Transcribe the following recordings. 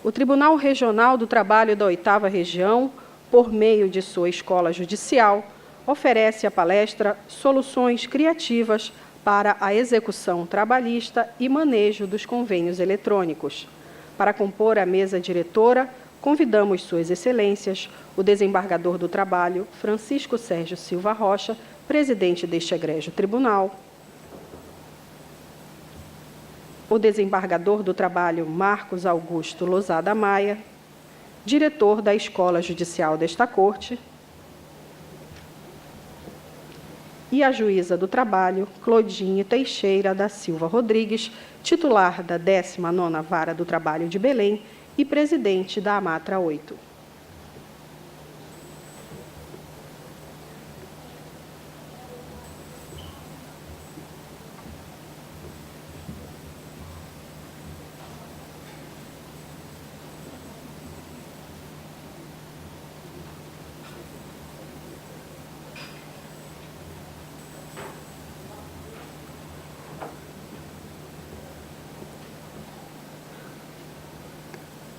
O Tribunal Regional do Trabalho da 8ª Região, por meio de sua Escola Judicial, oferece a palestra Soluções Criativas para a Execução Trabalhista e Manejo dos Convênios Eletrônicos. Para compor a mesa diretora, convidamos Suas Excelências, o desembargador do Trabalho, Francisco Sérgio Silva Rocha, presidente deste egrégio tribunal, o desembargador do Trabalho, Marcos Augusto Lozada Maia, diretor da Escola Judicial desta Corte, e a juíza do Trabalho, Clodine Teixeira da Silva Rodrigues, titular da 19ª Vara do Trabalho de Belém e presidente da Amatra 8.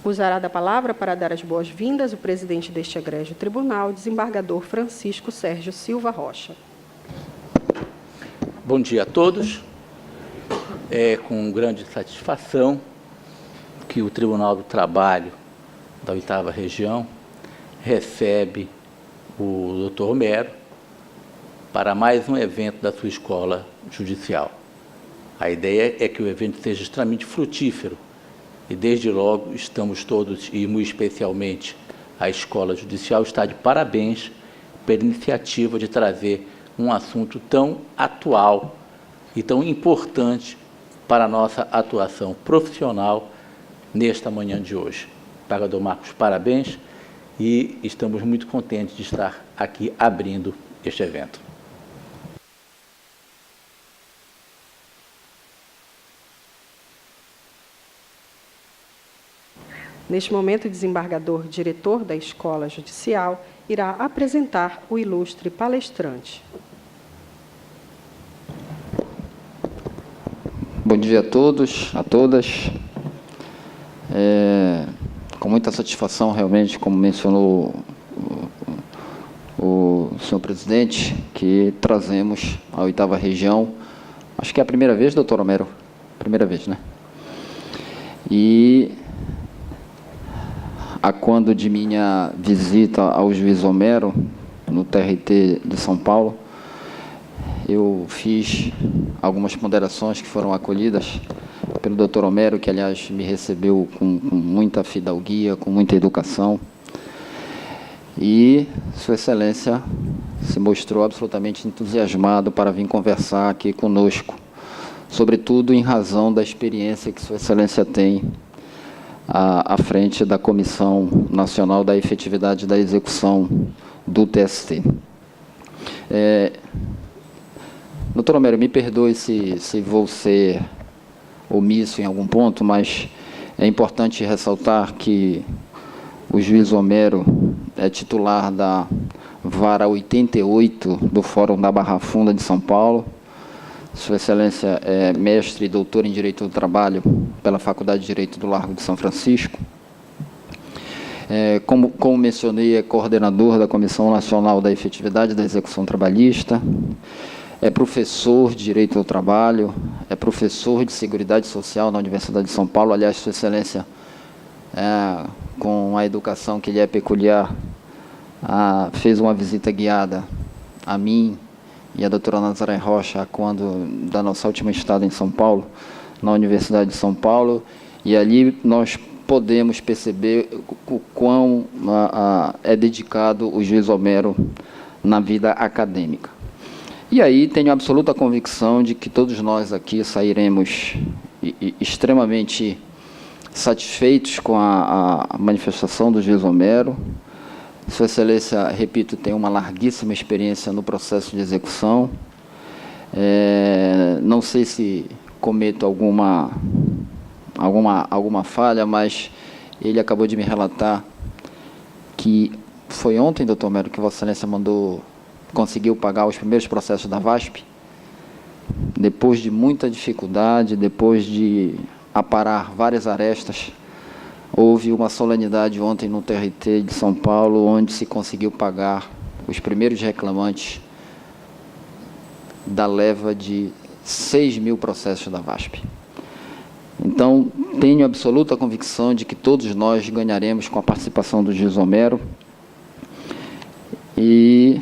Usará da palavra para dar as boas-vindas o presidente deste egrégio tribunal, desembargador Francisco Sérgio Silva Rocha. Bom dia a todos. É com grande satisfação que o Tribunal do Trabalho da 8ª Região recebe o Dr. Homero para mais um evento da sua escola judicial. A ideia é que o evento seja extremamente frutífero, e, desde logo, estamos todos, e muito especialmente a Escola Judicial, está de parabéns pela iniciativa de trazer um assunto tão atual e tão importante para a nossa atuação profissional nesta manhã de hoje. Desembargador Marcos, parabéns, e estamos muito contentes de estar aqui abrindo este evento. Neste momento, o desembargador diretor da Escola Judicial irá apresentar o ilustre palestrante. Bom dia a todos, a todas. Com muita satisfação, realmente, como mencionou o senhor presidente, que trazemos a 8ª Região. Acho que é a primeira vez, doutor Homero? Primeira vez, né? E a quando de minha visita ao juiz Homero, no TRT de São Paulo, eu fiz algumas ponderações que foram acolhidas pelo doutor Homero, que, aliás, me recebeu com muita fidalguia, com muita educação. E Sua Excelência se mostrou absolutamente entusiasmado para vir conversar aqui conosco, sobretudo em razão da experiência que Sua Excelência tem à frente da Comissão Nacional da Efetividade da Execução do TST. Doutor Homero, me perdoe se vou ser omisso em algum ponto, mas é importante ressaltar que o juiz Homero é titular da Vara 88 do Fórum da Barra Funda de São Paulo. Sua Excelência é mestre e doutor em Direito do Trabalho pela Faculdade de Direito do Largo de São Francisco. Como mencionei, é coordenador da Comissão Nacional da Efetividade da Execução Trabalhista, é professor de Direito do Trabalho, é professor de Seguridade Social na Universidade de São Paulo. Aliás, Sua Excelência, com a educação que lhe é peculiar, fez uma visita guiada a mim e a doutora Nazaré Rocha, quando da nossa última estada em São Paulo, na Universidade de São Paulo, e ali nós podemos perceber o quão é dedicado o juiz Homero na vida acadêmica. E aí tenho absoluta convicção de que todos nós aqui sairemos extremamente satisfeitos com a manifestação do juiz Homero. Sua Excelência, repito, tem uma larguíssima experiência no processo de execução. Não sei se cometo alguma falha, mas ele acabou de me relatar que foi ontem, doutor Homero, que Vossa Excelência conseguiu pagar os primeiros processos da VASP, depois de muita dificuldade, depois de aparar várias arestas, Houve uma solenidade ontem no TRT de São Paulo, onde se conseguiu pagar os primeiros reclamantes da leva de 6.000 processos da VASP. Então, tenho absoluta convicção de que todos nós ganharemos com a participação do juiz Homero, e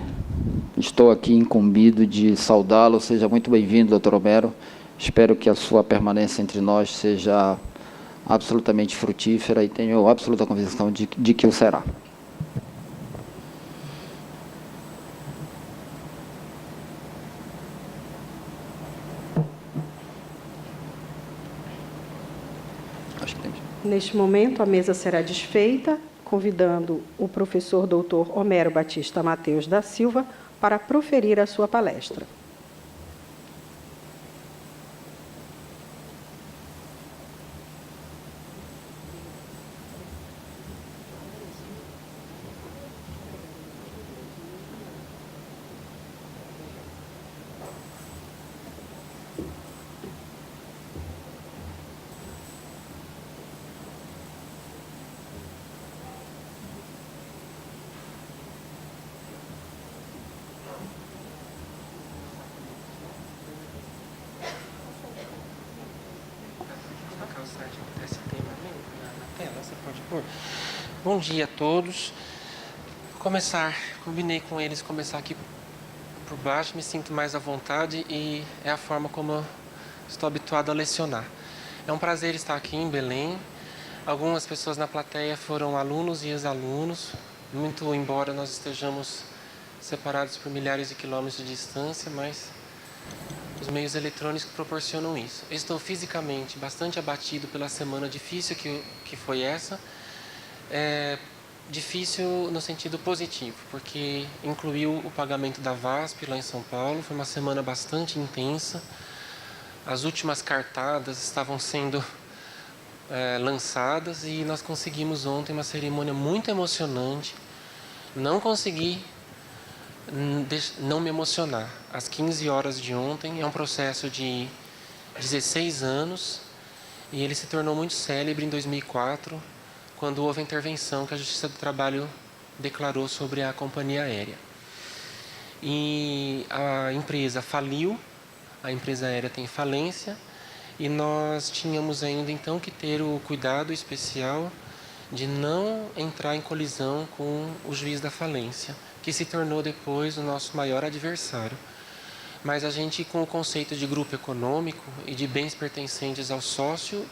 estou aqui incumbido de saudá-lo. Seja muito bem-vindo, doutor Homero. Espero que a sua permanência entre nós seja absolutamente frutífera e tenho absoluta convicção de que o será. Acho que temos. Neste momento, a mesa será desfeita, convidando o professor doutor Homero Batista Mateus da Silva para proferir a sua palestra. Bom dia a todos. Combinei com eles começar aqui por baixo, me sinto mais à vontade e é a forma como eu estou habituado a lecionar. É um prazer estar aqui em Belém. Algumas pessoas na plateia foram alunos e ex-alunos, muito embora nós estejamos separados por milhares de quilômetros de distância, mas os meios eletrônicos proporcionam isso. Eu estou fisicamente bastante abatido pela semana difícil que foi essa. Difícil no sentido positivo, porque incluiu o pagamento da VASP lá em São Paulo. Foi uma semana bastante intensa. As últimas cartadas estavam sendo lançadas e nós conseguimos ontem uma cerimônia muito emocionante. Não consegui não me emocionar. Às 15 horas de ontem, é um processo de 16 anos e ele se tornou muito célebre em 2004, quando houve a intervenção que a Justiça do Trabalho declarou sobre a companhia aérea. E a empresa faliu, a empresa aérea tem falência, e nós tínhamos ainda então que ter o cuidado especial de não entrar em colisão com o juiz da falência, que se tornou depois o nosso maior adversário. Mas a gente, com o conceito de grupo econômico e de bens pertencentes ao sócio,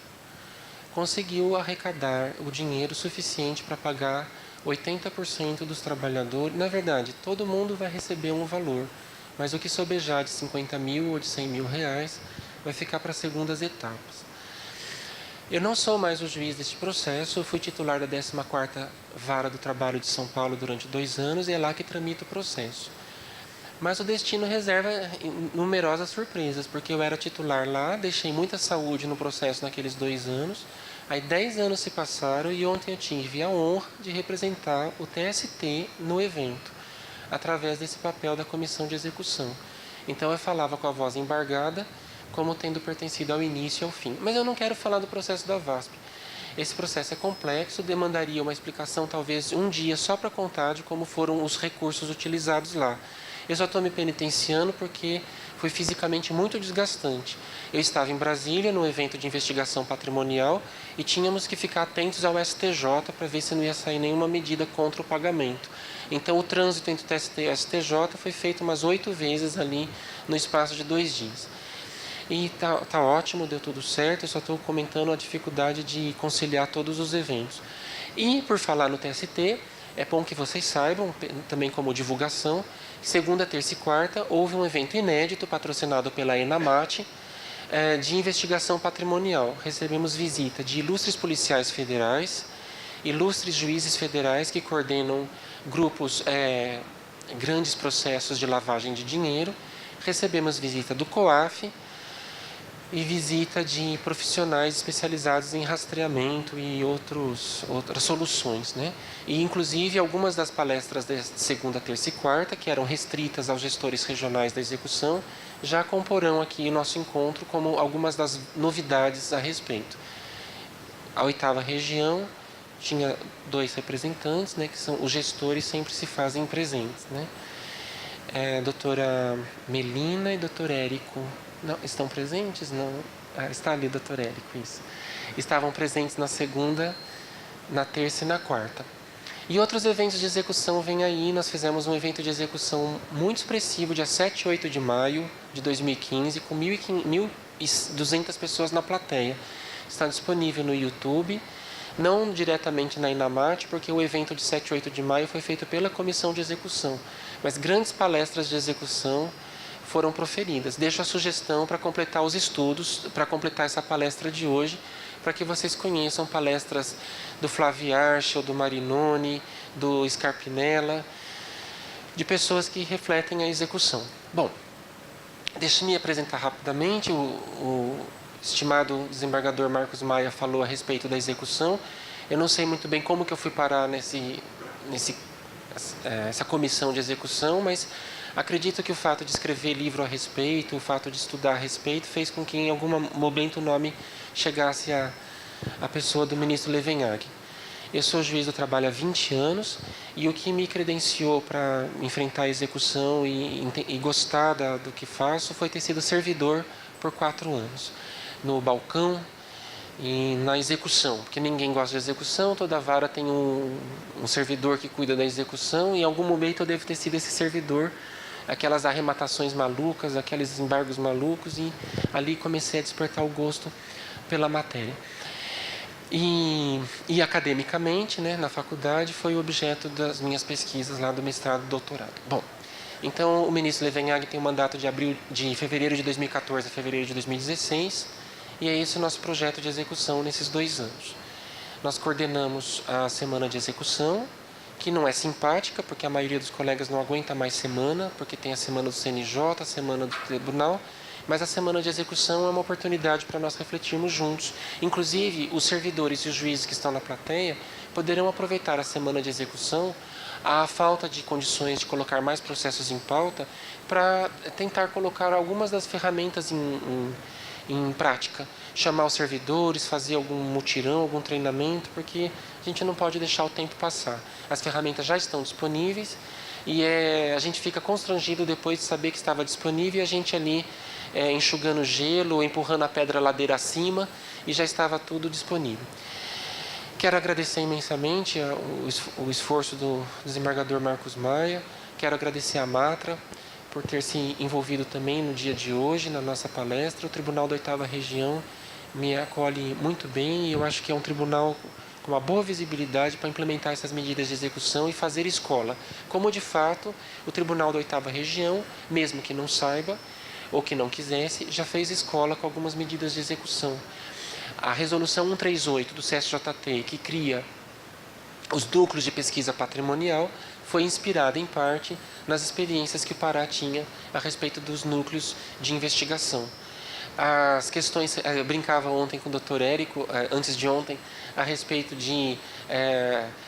conseguiu arrecadar o dinheiro suficiente para pagar 80% dos trabalhadores. Na verdade, todo mundo vai receber um valor, mas o que sobejar de 50 mil ou de 100 mil reais vai ficar para as segundas etapas. Eu não sou mais o juiz deste processo, eu fui titular da 14ª Vara do Trabalho de São Paulo durante 2 anos e é lá que tramito o processo. Mas o destino reserva numerosas surpresas, porque eu era titular lá, deixei muita saúde no processo naqueles 2 anos, aí 10 anos se passaram e ontem eu tive a honra de representar o TST no evento, através desse papel da comissão de execução. Então eu falava com a voz embargada, como tendo pertencido ao início e ao fim. Mas eu não quero falar do processo da VASP. Esse processo é complexo, demandaria uma explicação, talvez um dia, só para contar de como foram os recursos utilizados lá. Eu só estou me penitenciando porque foi fisicamente muito desgastante. Eu estava em Brasília, no evento de investigação patrimonial, e tínhamos que ficar atentos ao STJ para ver se não ia sair nenhuma medida contra o pagamento. Então, o trânsito entre o TST e o STJ foi feito umas 8 vezes ali no espaço de 2 dias. E tá ótimo, deu tudo certo, eu só estou comentando a dificuldade de conciliar todos os eventos. E, por falar no TST, é bom que vocês saibam, também como divulgação, segunda, terça e quarta, houve um evento inédito, patrocinado pela Enamate, de investigação patrimonial. Recebemos visita de ilustres policiais federais, ilustres juízes federais que coordenam grupos, grandes processos de lavagem de dinheiro. Recebemos visita do COAF e visita de profissionais especializados em rastreamento e outras soluções, né? E, inclusive, algumas das palestras de segunda, terça e quarta, que eram restritas aos gestores regionais da execução, já comporão aqui o nosso encontro como algumas das novidades a respeito. A 8ª região tinha 2 representantes, né, que são os gestores, sempre se fazem presentes, né? Doutora Melina e doutor Érico, não, estão presentes? Não, está ali o doutor Érico, isso. Estavam presentes na segunda, na terça e na quarta. E outros eventos de execução vêm aí. Nós fizemos um evento de execução muito expressivo, dia 7 e 8 de maio de 2015, com 1.200 pessoas na plateia. Está disponível no YouTube, não diretamente na Inamate, porque o evento de 7 e 8 de maio foi feito pela comissão de execução. Mas grandes palestras de execução foram proferidas. Deixo a sugestão para completar os estudos, para completar essa palestra de hoje, para que vocês conheçam palestras do Flávio Archel, do Marinoni, do Scarpinella, de pessoas que refletem a execução. Bom, deixe-me apresentar rapidamente. O estimado desembargador Marcos Maia falou a respeito da execução. Eu não sei muito bem como que eu fui parar essa comissão de execução, mas acredito que o fato de escrever livro a respeito, o fato de estudar a respeito, fez com que em algum momento o nome chegasse a pessoa do ministro Levenhag. Eu sou juiz do trabalho há 20 anos e o que me credenciou para enfrentar a execução e gostar do que faço foi ter sido servidor por 4 anos. No balcão e na execução, porque ninguém gosta de execução, toda vara tem um servidor que cuida da execução e em algum momento eu devo ter sido esse servidor, aquelas arrematações malucas, aqueles embargos malucos, e ali comecei a despertar o gosto pela matéria. E academicamente, né, na faculdade, foi o objeto das minhas pesquisas lá do mestrado e doutorado. Bom, então o ministro Levenhag tem um mandato de fevereiro de 2014 a fevereiro de 2016, e é esse o nosso projeto de execução nesses 2 anos. Nós coordenamos a semana de execução, que não é simpática, porque a maioria dos colegas não aguenta mais semana, porque tem a semana do CNJ, a semana do tribunal, mas a semana de execução é uma oportunidade para nós refletirmos juntos. Inclusive, os servidores e os juízes que estão na plateia poderão aproveitar a semana de execução, a falta de condições de colocar mais processos em pauta, para tentar colocar algumas das ferramentas em prática. Chamar os servidores, fazer algum mutirão, algum treinamento, porque a gente não pode deixar o tempo passar. As ferramentas já estão disponíveis e a gente fica constrangido depois de saber que estava disponível e a gente ali enxugando gelo, empurrando a pedra ladeira acima, e já estava tudo disponível. Quero agradecer imensamente o esforço do desembargador Marcos Maia, quero agradecer a Matra por ter se envolvido também no dia de hoje, na nossa palestra. O Tribunal da 8ª Região me acolhe muito bem e eu acho que é um tribunal com uma boa visibilidade para implementar essas medidas de execução e fazer escola. Como, de fato, o Tribunal da 8ª Região, mesmo que não saiba ou que não quisesse, já fez escola com algumas medidas de execução. A Resolução 138 do CSJT, que cria os núcleos de pesquisa patrimonial, foi inspirada, em parte, nas experiências que o Pará tinha a respeito dos núcleos de investigação. As questões, eu brincava ontem com o Dr. Érico, antes de ontem, a respeito de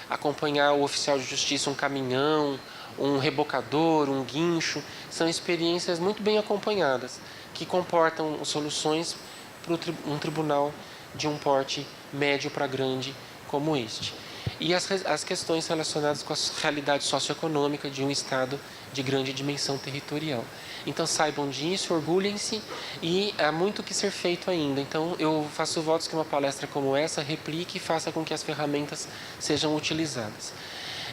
acompanhar o oficial de justiça, um caminhão, um rebocador, um guincho, são experiências muito bem acompanhadas, que comportam soluções para um tribunal de um porte médio para grande como este. E as questões relacionadas com a realidade socioeconômica de um Estado de grande dimensão territorial. Então saibam disso, orgulhem-se, e há muito que ser feito ainda. Então eu faço votos que uma palestra como essa replique e faça com que as ferramentas sejam utilizadas.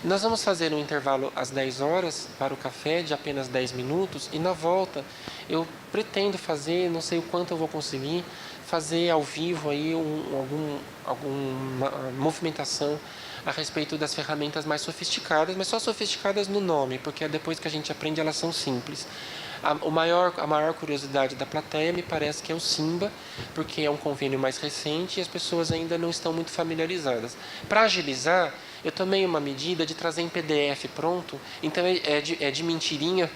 Nós vamos fazer um intervalo às 10 horas para o café, de apenas 10 minutos, e na volta eu pretendo fazer, não sei o quanto eu vou conseguir, fazer ao vivo aí alguma movimentação a respeito das ferramentas mais sofisticadas, mas só sofisticadas no nome, porque depois que a gente aprende elas são simples. A maior curiosidade da plateia me parece que é o Simba, porque é um convênio mais recente e as pessoas ainda não estão muito familiarizadas. Para agilizar, eu tomei uma medida de trazer em PDF pronto, então é de mentirinha,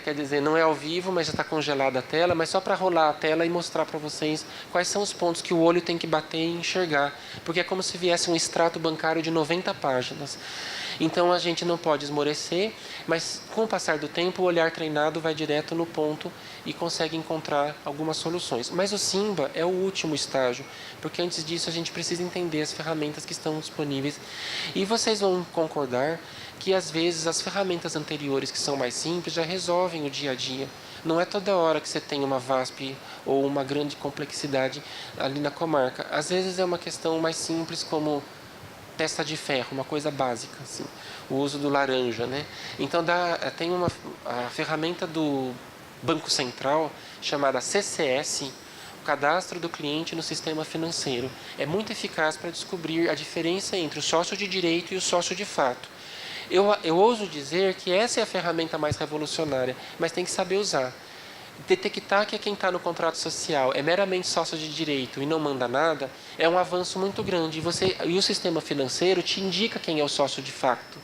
quer dizer, não é ao vivo, mas já está congelada a tela, mas só para rolar a tela e mostrar para vocês quais são os pontos que o olho tem que bater e enxergar, porque é como se viesse um extrato bancário de 90 páginas. Então a gente não pode esmorecer, mas com o passar do tempo o olhar treinado vai direto no ponto e consegue encontrar algumas soluções. Mas o Simba é o último estágio, porque antes disso a gente precisa entender as ferramentas que estão disponíveis. E vocês vão concordar que às vezes as ferramentas anteriores, que são mais simples, já resolvem o dia a dia. Não é toda hora que você tem uma VASP ou uma grande complexidade ali na comarca. Às vezes é uma questão mais simples, como testa de ferro, uma coisa básica, assim, o uso do laranja, né? Então tem a ferramenta do Banco Central chamada CCS, o cadastro do cliente no sistema financeiro. É muito eficaz para descobrir a diferença entre o sócio de direito e o sócio de fato. Eu ouso dizer que essa é a ferramenta mais revolucionária, mas tem que saber usar. Detectar que quem está no contrato social é meramente sócio de direito e não manda nada é um avanço muito grande. E o sistema financeiro te indica quem é o sócio de fato.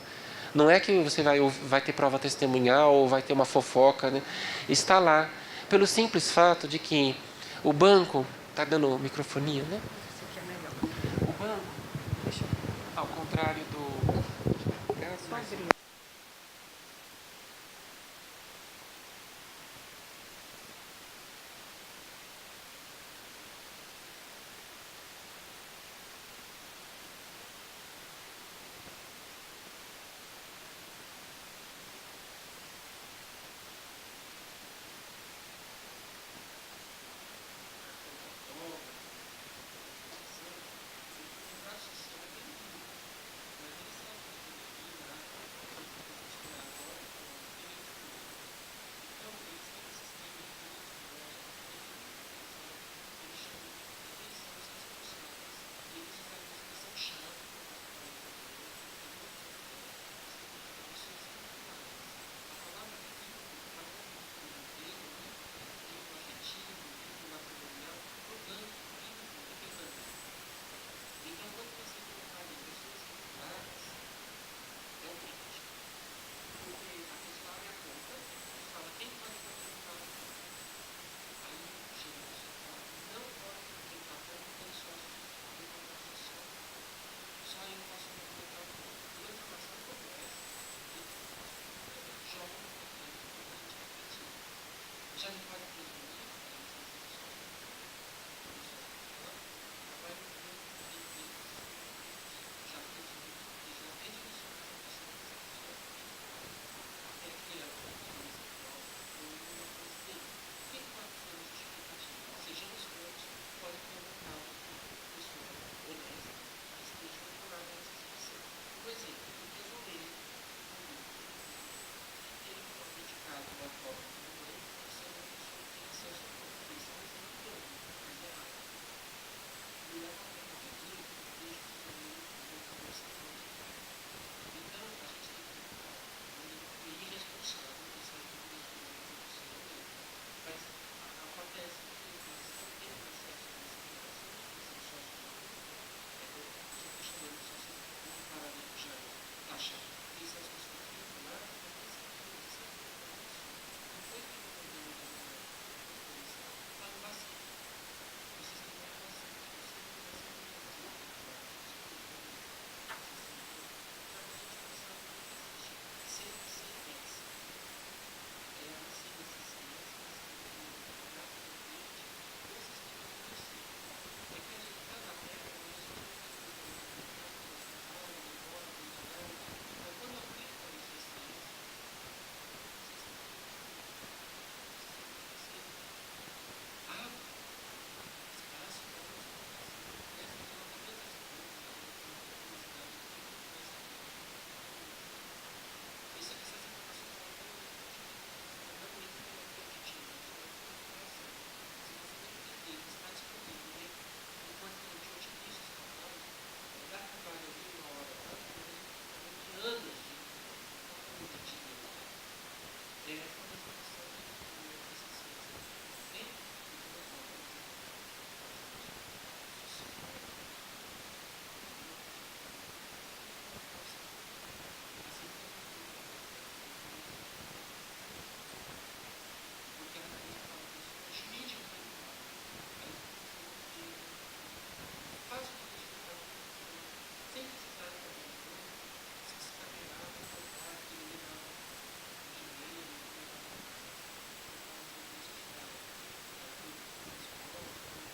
Não é que você vai ter prova testemunhal ou vai ter uma fofoca, né? Está lá. Pelo simples fato de que o banco... Está dando microfonia, né? O banco, ao contrário do...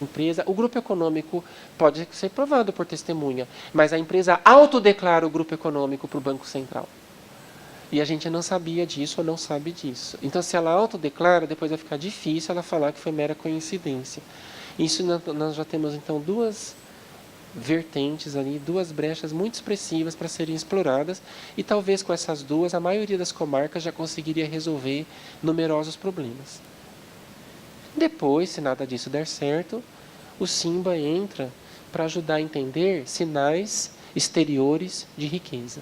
empresa, o grupo econômico pode ser provado por testemunha, mas a empresa autodeclara o grupo econômico para o Banco Central. E a gente não sabia disso ou não sabe disso. Então, se ela autodeclara, depois vai ficar difícil ela falar que foi mera coincidência. Isso nós já temos, então, duas vertentes ali, duas brechas muito expressivas para serem exploradas, e talvez com essas duas, a maioria das comarcas já conseguiria resolver numerosos problemas. Depois, se nada disso der certo, o SIMBA entra para ajudar a entender sinais exteriores de riqueza.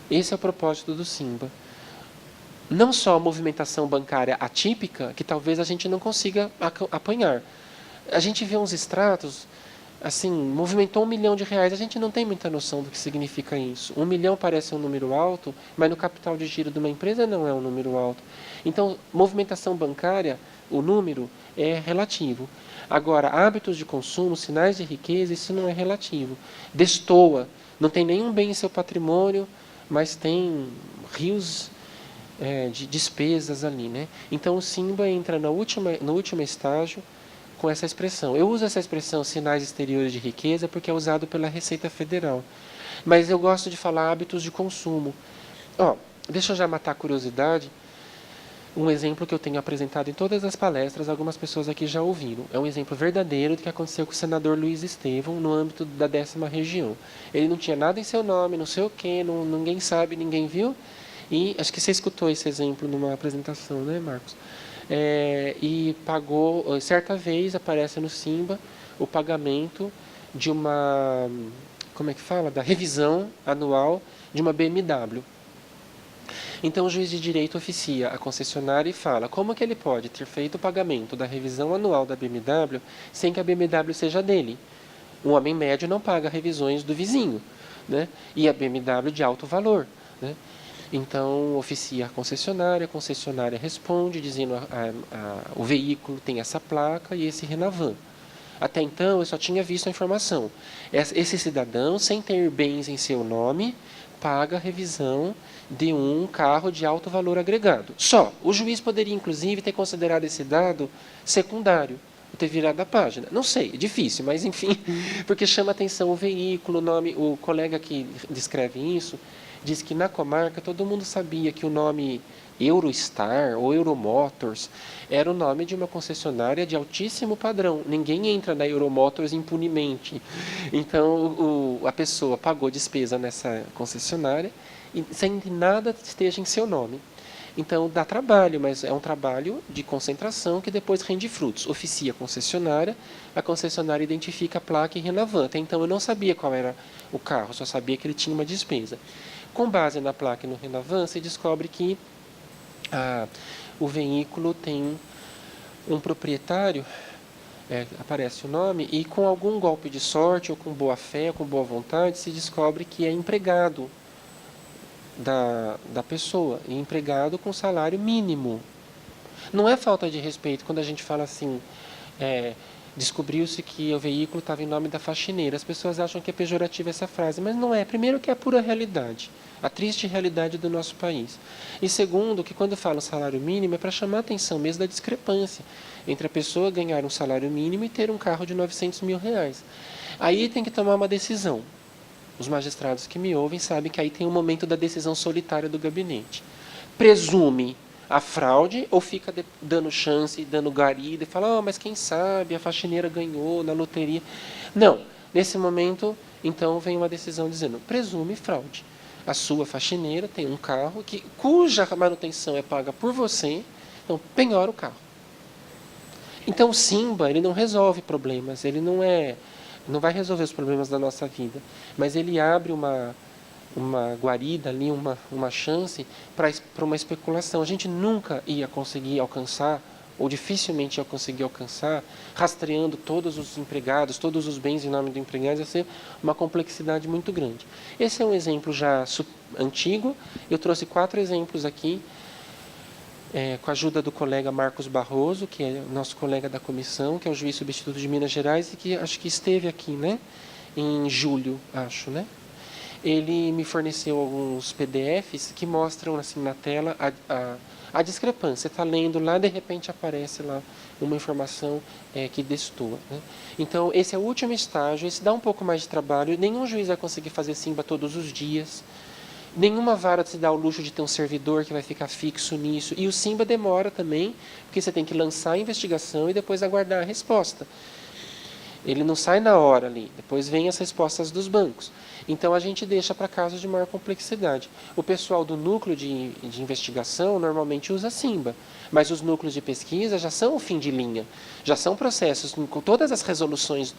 Esse é o propósito do SIMBA. Não só a movimentação bancária atípica, que talvez a gente não consiga apanhar. A gente vê uns extratos, assim, movimentou R$1 milhão, a gente não tem muita noção do que significa isso. 1 milhão parece um número alto, mas no capital de giro de uma empresa não é um número alto. Então, movimentação bancária, o número é relativo. Agora, hábitos de consumo, sinais de riqueza, isso não é relativo. Destoa, não tem nenhum bem em seu patrimônio, mas tem rios de despesas ali, né? Então, o SIMBA entra no último estágio com essa expressão. Eu uso essa expressão sinais exteriores de riqueza porque é usado pela Receita Federal. Mas eu gosto de falar hábitos de consumo. Deixa eu já matar a curiosidade. Um exemplo que eu tenho apresentado em todas as palestras, algumas pessoas aqui já ouviram. É um exemplo verdadeiro do que aconteceu com o senador Luiz Estevão no âmbito da 10ª região. Ele não tinha nada em seu nome, não sei o quê, ninguém sabe, ninguém viu. E acho que você escutou esse exemplo numa apresentação, né, Marcos? E pagou, certa vez aparece no SIMBA o pagamento de uma, da revisão anual de uma BMW. Então o juiz de direito oficia a concessionária e fala como que ele pode ter feito o pagamento da revisão anual da BMW sem que a BMW seja dele. Um homem médio não paga revisões do vizinho, né? E a BMW de alto valor, né? Então oficia a concessionária responde dizendo o veículo tem essa placa e esse Renavan. Até então eu só tinha visto a informação. Esse cidadão, sem ter bens em seu nome, paga a revisão de um carro de alto valor agregado. Só. O juiz poderia, inclusive, ter considerado esse dado secundário, ou ter virado a página. Não sei, é difícil, mas enfim, porque chama atenção o veículo, o nome. O colega que descreve isso diz que na comarca todo mundo sabia que o nome Eurostar ou Euromotors era o nome de uma concessionária de altíssimo padrão. Ninguém entra na Euromotors impunemente. Então a pessoa pagou despesa nessa concessionária sem que nada esteja em seu nome. Então dá trabalho, mas é um trabalho de concentração que depois rende frutos. Oficia a concessionária identifica a placa e Renavan. Até então eu não sabia qual era o carro, só sabia que ele tinha uma despesa. Com base na placa e no Renavan, se descobre que o veículo tem um proprietário, aparece o nome, e com algum golpe de sorte, ou com boa fé, ou com boa vontade, se descobre que é empregado da pessoa, e empregado com salário mínimo. Não é falta de respeito quando a gente fala assim, descobriu-se que o veículo estava em nome da faxineira. As pessoas acham que é pejorativa essa frase, mas não é. Primeiro que é a pura realidade, a triste realidade do nosso país. E segundo, que quando fala salário mínimo é para chamar a atenção mesmo da discrepância entre a pessoa ganhar um salário mínimo e ter um carro de R$900 mil. Aí tem que tomar uma decisão. Os magistrados que me ouvem sabem que aí tem um momento da decisão solitária do gabinete. Presume a fraude ou fica dando chance, dando garida e fala, mas quem sabe a faxineira ganhou na loteria. Não, nesse momento, então, vem uma decisão dizendo, presume fraude. A sua faxineira tem um carro cuja manutenção é paga por você, então penhora o carro. Então o SIMBA, ele não resolve problemas, ele não vai resolver os problemas da nossa vida, mas ele abre uma guarida ali, uma chance para uma especulação. A gente nunca ia conseguir alcançar, ou dificilmente ia conseguir alcançar, rastreando todos os empregados, todos os bens em nome do empregado, ia ser uma complexidade muito grande. Esse é um exemplo já antigo. Eu trouxe 4 exemplos aqui, com a ajuda do colega Marcos Barroso, que é nosso colega da comissão, que é o juiz substituto de Minas Gerais, e que acho que esteve aqui, né, em julho, acho, né? ele me forneceu alguns PDFs que mostram assim na tela a discrepância. Você está lendo lá, de repente aparece lá uma informação que destoa, né? Então, esse é o último estágio, esse dá um pouco mais de trabalho, nenhum juiz vai conseguir fazer Simba todos os dias, nenhuma vara se dá o luxo de ter um servidor que vai ficar fixo nisso, e o Simba demora também, porque você tem que lançar a investigação e depois aguardar a resposta. Ele não sai na hora ali, depois vem as respostas dos bancos. Então a gente deixa para casos de maior complexidade. O pessoal do núcleo de investigação normalmente usa Simba, mas os núcleos de pesquisa já são o fim de linha, já são processos, com todas as resoluções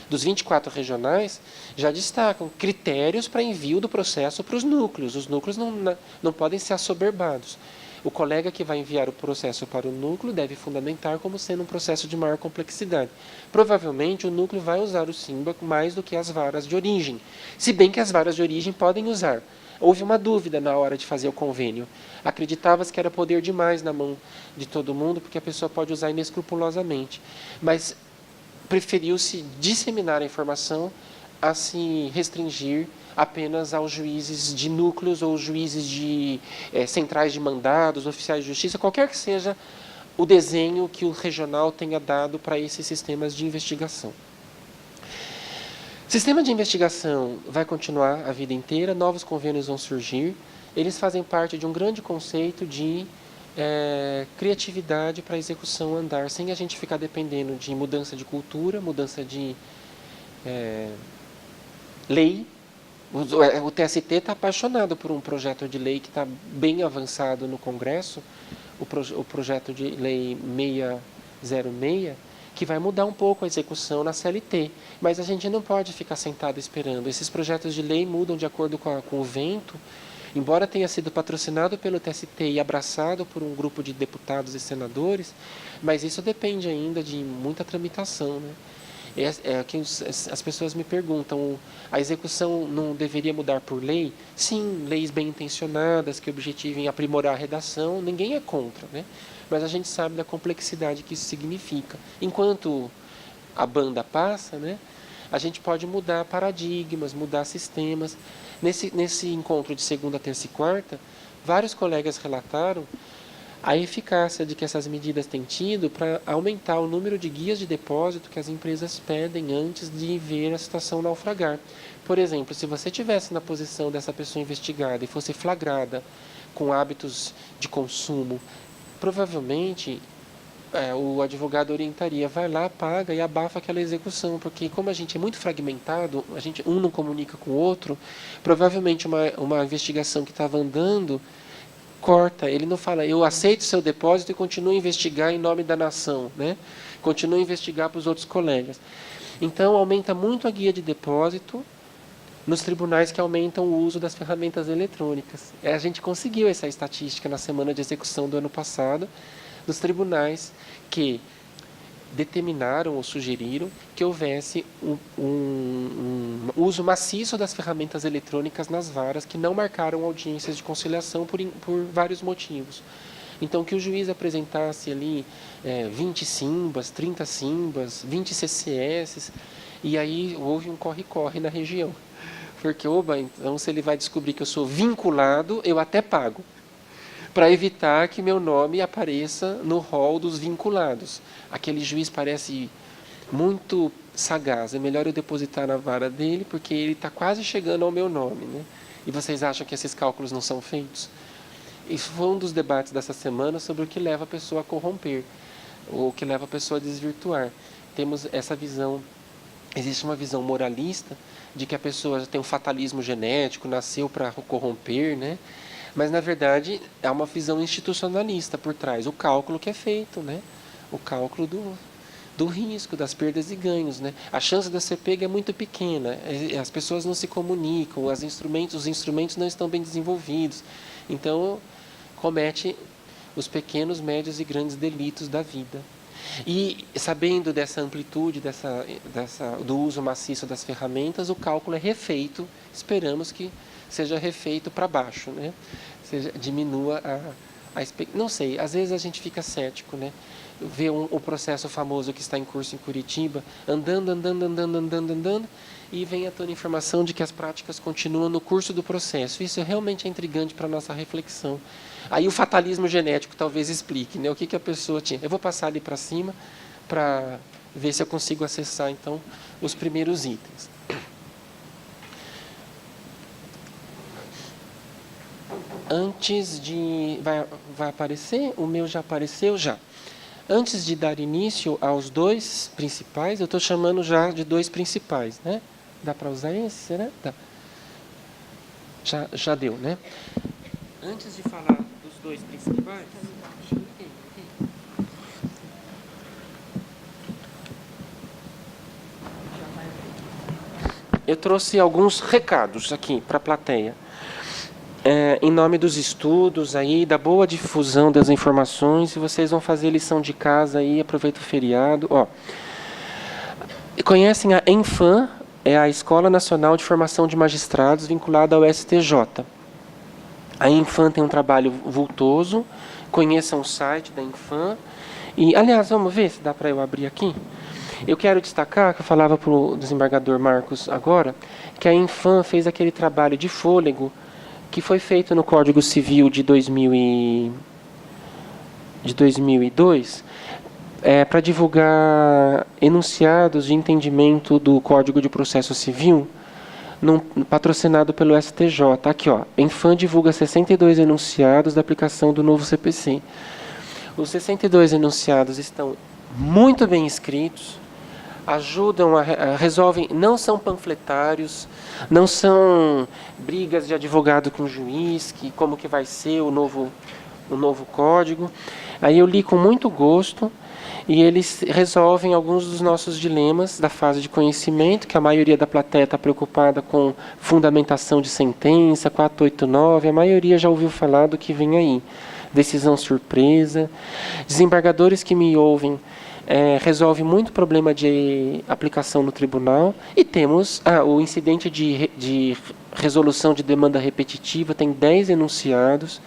dos 24 regionais, já destacam critérios para envio do processo para os núcleos. Os núcleos não podem ser assoberbados. O colega que vai enviar o processo para o núcleo deve fundamentar como sendo um processo de maior complexidade. Provavelmente o núcleo vai usar o Simba mais do que as varas de origem, se bem que as varas de origem podem usar. Houve uma dúvida na hora de fazer o convênio. Acreditava-se que era poder demais na mão de todo mundo, porque a pessoa pode usar inescrupulosamente. Mas preferiu-se disseminar a informação a se restringir apenas aos juízes de núcleos ou juízes de centrais de mandados, oficiais de justiça, qualquer que seja o desenho que o regional tenha dado para esses sistemas de investigação. O sistema de investigação vai continuar a vida inteira, novos convênios vão surgir, eles fazem parte de um grande conceito de criatividade para a execução andar, sem a gente ficar dependendo de mudança de cultura, mudança de lei. O TST está apaixonado por um projeto de lei que está bem avançado no Congresso, o projeto de lei 606, que vai mudar um pouco a execução na CLT. Mas a gente não pode ficar sentado esperando. Esses projetos de lei mudam de acordo com o vento, embora tenha sido patrocinado pelo TST e abraçado por um grupo de deputados e senadores, mas isso depende ainda de muita tramitação, né? Que as pessoas me perguntam, a execução não deveria mudar por lei? Sim, leis bem intencionadas que objetivem aprimorar a redação, ninguém é contra, né? Mas a gente sabe da complexidade que isso significa. Enquanto a banda passa, né, a gente pode mudar paradigmas, mudar sistemas. Nesse encontro de segunda, terça e quarta, vários colegas relataram a eficácia de que essas medidas têm tido para aumentar o número de guias de depósito que as empresas pedem antes de ver a situação naufragar. Por exemplo, se você estivesse na posição dessa pessoa investigada e fosse flagrada com hábitos de consumo, provavelmente o advogado orientaria, vai lá, paga e abafa aquela execução, porque como a gente é muito fragmentado, um não comunica com o outro, provavelmente uma investigação que estava andando corta, ele não fala, eu aceito seu depósito e continuo a investigar em nome da nação, né? Continuo a investigar para os outros colegas. Então, aumenta muito a guia de depósito nos tribunais que aumentam o uso das ferramentas eletrônicas. A gente conseguiu essa estatística na semana de execução do ano passado, dos tribunais que determinaram ou sugeriram que houvesse um uso maciço das ferramentas eletrônicas nas varas que não marcaram audiências de conciliação por vários motivos. Então, que o juiz apresentasse ali 20 Simbas, 30 Simbas, 20 CCS, e aí houve um corre-corre na região. Porque, então, se ele vai descobrir que eu sou vinculado, eu até pago, para evitar que meu nome apareça no rol dos vinculados. Aquele juiz parece muito sagaz, é melhor eu depositar na vara dele, porque ele está quase chegando ao meu nome, né? E vocês acham que esses cálculos não são feitos? Isso foi um dos debates dessa semana sobre o que leva a pessoa a corromper, ou o que leva a pessoa a desvirtuar. Temos essa visão, existe uma visão moralista, de que a pessoa tem um fatalismo genético, nasceu para corromper, né? Mas, na verdade, é uma visão institucionalista por trás, o cálculo que é feito, né? O cálculo do risco, das perdas e ganhos, né? A chance de ser pega é muito pequena, as pessoas não se comunicam, os instrumentos não estão bem desenvolvidos. Então, comete os pequenos, médios e grandes delitos da vida. E, sabendo dessa amplitude, do uso maciço das ferramentas, o cálculo é refeito, esperamos que seja refeito para baixo, né? Diminua não sei, às vezes a gente fica cético, né? vê o processo famoso que está em curso em Curitiba, andando, e vem a toda a informação de que as práticas continuam no curso do processo. Isso realmente é intrigante para a nossa reflexão. Aí o fatalismo genético talvez explique, né, o que a pessoa tinha. Eu vou passar ali para cima para ver se eu consigo acessar, então, os primeiros itens. Antes de... Vai aparecer? O meu já apareceu? Já. Antes de dar início aos dois principais, eu estou chamando já de dois principais, né? Dá para usar esse, será? Dá. Já deu, né? Antes de falar dos dois principais... Eu trouxe alguns recados aqui para a plateia. Em nome dos estudos, aí, da boa difusão das informações, e vocês vão fazer lição de casa aí, aproveita o feriado. Ó. Conhecem a ENFAM, é a Escola Nacional de Formação de Magistrados, vinculada ao STJ. A ENFAM tem um trabalho vultoso, conheçam o site da ENFAM. E, aliás, vamos ver se dá para eu abrir aqui. Eu quero destacar, que eu falava para o desembargador Marcos agora, que a ENFAM fez aquele trabalho de fôlego que foi feito no Código Civil de 2002, para divulgar enunciados de entendimento do Código de Processo Civil, patrocinado pelo STJ. Aqui, ó, ENFAM divulga 62 enunciados da aplicação do novo CPC. Os 62 enunciados estão muito bem escritos, ajudam resolvem, não são panfletários, não são brigas de advogado com juiz, como que vai ser o novo código. Aí eu li com muito gosto e eles resolvem alguns dos nossos dilemas da fase de conhecimento, que a maioria da plateia está preocupada com fundamentação de sentença, 489, a maioria já ouviu falar do que vem aí. Decisão surpresa. Desembargadores que me ouvem resolve muito problema de aplicação no tribunal. E temos o incidente de resolução de demanda repetitiva, tem 10 enunciados.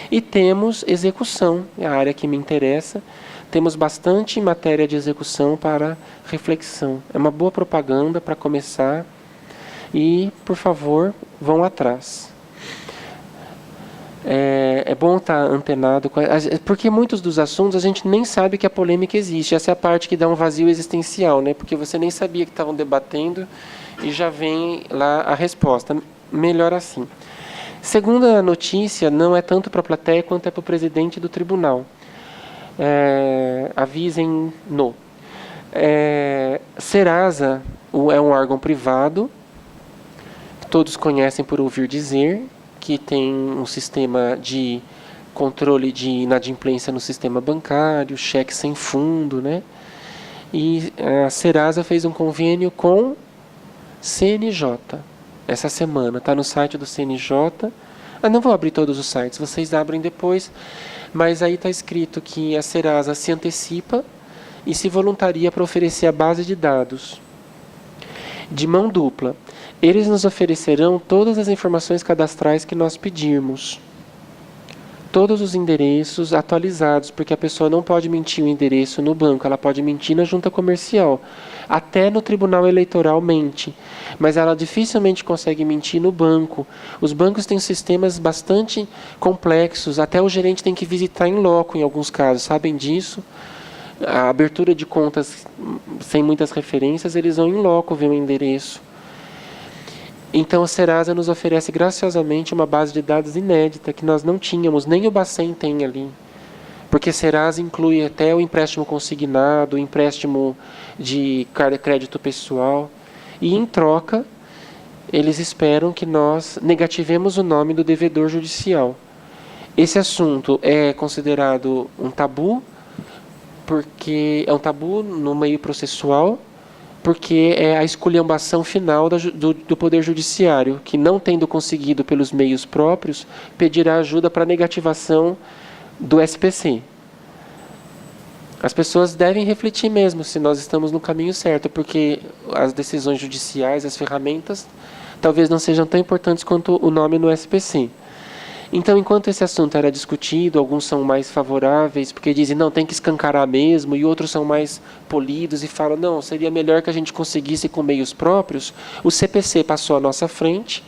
E temos execução, é a área que me interessa. Temos bastante matéria de execução para reflexão. É uma boa propaganda para começar. E, por favor, vão atrás. É bom estar antenado, porque muitos dos assuntos a gente nem sabe que a polêmica existe. Essa é a parte que dá um vazio existencial, né? Porque você nem sabia que estavam debatendo e já vem lá a resposta. Melhor assim. Segunda notícia, não é tanto para a plateia quanto é para o presidente do tribunal. Avisem-no. Serasa é um órgão privado, que todos conhecem por ouvir dizer, que tem um sistema de controle de inadimplência no sistema bancário, cheque sem fundo, né? E a Serasa fez um convênio com CNJ essa semana. Está no site do CNJ. Não vou abrir todos os sites, vocês abrem depois. Mas aí está escrito que a Serasa se antecipa e se voluntaria para oferecer a base de dados de mão dupla. Eles nos oferecerão todas as informações cadastrais que nós pedirmos. Todos os endereços atualizados, porque a pessoa não pode mentir o endereço no banco, ela pode mentir na junta comercial. Até no tribunal eleitoral mente, mas ela dificilmente consegue mentir no banco. Os bancos têm sistemas bastante complexos, até o gerente tem que visitar em loco em alguns casos, sabem disso? A abertura de contas sem muitas referências, eles vão em loco ver o endereço. Então a Serasa nos oferece graciosamente uma base de dados inédita que nós não tínhamos, nem o Bacen tem ali. Porque a Serasa inclui até o empréstimo consignado, o empréstimo de crédito pessoal. E em troca, eles esperam que nós negativemos o nome do devedor judicial. Esse assunto é considerado um tabu, porque é um tabu no meio processual, porque é a esculhambação final do Poder Judiciário, que não tendo conseguido pelos meios próprios, pedirá ajuda para a negativação do SPC. As pessoas devem refletir mesmo se nós estamos no caminho certo, porque as decisões judiciais, as ferramentas, talvez não sejam tão importantes quanto o nome no SPC. Então, enquanto esse assunto era discutido, alguns são mais favoráveis, porque dizem, não, tem que escancarar mesmo, e outros são mais polidos e falam, não, seria melhor que a gente conseguisse com meios próprios. O CPC passou à nossa frente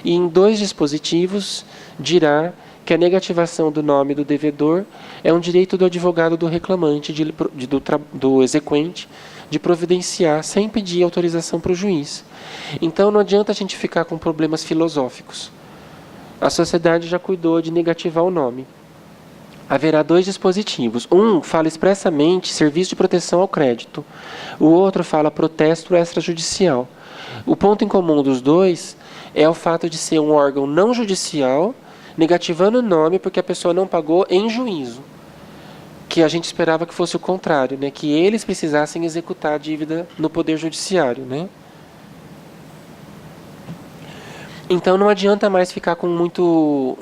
e em 2 dispositivos dirá que a negativação do nome do devedor é um direito do advogado do reclamante, do exequente, de providenciar sem pedir autorização para o juiz. Então, não adianta a gente ficar com problemas filosóficos. A sociedade já cuidou de negativar o nome. Haverá 2 dispositivos. Um fala expressamente serviço de proteção ao crédito. O outro fala protesto extrajudicial. O ponto em comum dos 2 é o fato de ser um órgão não judicial, negativando o nome porque a pessoa não pagou em juízo. Que a gente esperava que fosse o contrário, né? Que eles precisassem executar a dívida no Poder Judiciário, né? Então não adianta mais ficar com muito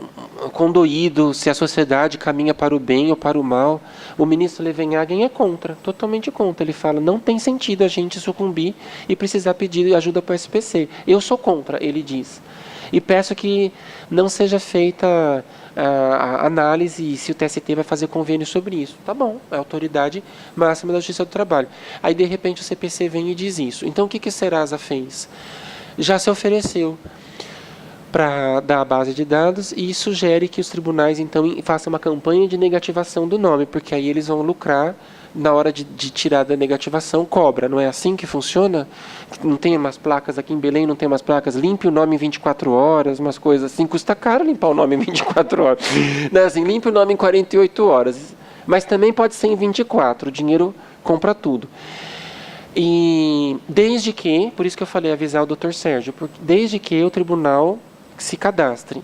condoído se a sociedade caminha para o bem ou para o mal. O ministro Levenhagen é contra, totalmente contra. Ele fala, não tem sentido a gente sucumbir e precisar pedir ajuda para o SPC. Eu sou contra, ele diz. E peço que não seja feita a análise se o TST vai fazer convênio sobre isso. Tá bom, é a autoridade máxima da Justiça do Trabalho. Aí, de repente, o CPC vem e diz isso. Então, o que o Serasa fez? Já se ofereceu para dar a base de dados e sugere que os tribunais, então, façam uma campanha de negativação do nome, porque aí eles vão lucrar na hora de tirar da negativação, cobra. Não é assim que funciona? Não tem umas placas aqui em Belém, não tem umas placas, limpe o nome em 24 horas, umas coisas assim. Custa caro limpar o nome em 24 horas. Não é assim, limpe o nome em 48 horas. Mas também pode ser em 24, o dinheiro compra tudo. E desde que, por isso que eu falei avisar o Dr. Sérgio, porque desde que o tribunal se cadastre.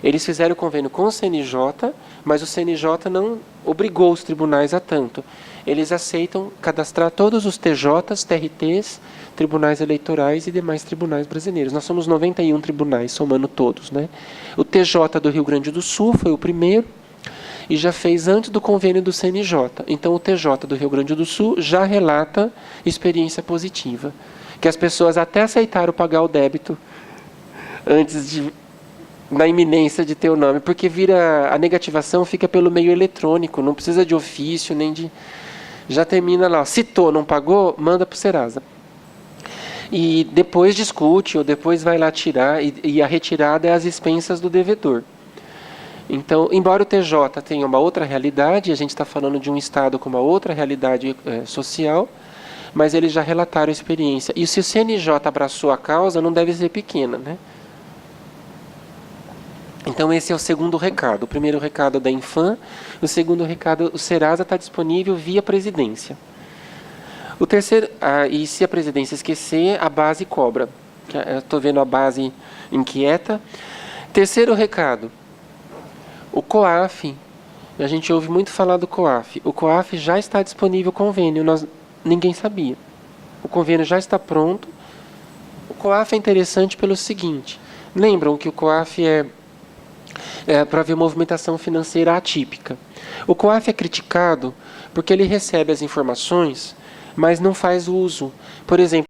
Eles fizeram o convênio com o CNJ, mas o CNJ não obrigou os tribunais a tanto. Eles aceitam cadastrar todos os TJs, TRTs, tribunais eleitorais e demais tribunais brasileiros. Nós somos 91 tribunais, somando todos, né? O TJ do Rio Grande do Sul foi o primeiro e já fez antes do convênio do CNJ. Então, o TJ do Rio Grande do Sul já relata experiência positiva, que as pessoas até aceitaram pagar o débito antes de, na iminência de ter o nome, porque a negativação fica pelo meio eletrônico, não precisa de ofício, nem de... Já termina lá, citou, não pagou, manda para o Serasa. E depois discute, ou depois vai lá tirar, e a retirada é às expensas do devedor. Então, embora o TJ tenha uma outra realidade, a gente está falando de um Estado com uma outra realidade social, mas eles já relataram a experiência. E se o CNJ abraçou a causa, não deve ser pequena, né? Então, esse é o segundo recado. O primeiro recado é da Infam, o segundo recado, o Serasa está disponível via presidência. O terceiro, e se a presidência esquecer, a base cobra. Estou vendo a base inquieta. Terceiro recado, o COAF, a gente ouve muito falar do COAF. O COAF já está disponível o convênio, ninguém sabia. O convênio já está pronto. O COAF é interessante pelo seguinte, lembram que o COAF é para ver movimentação financeira atípica. O COAF é criticado porque ele recebe as informações, mas não faz uso. Por exemplo,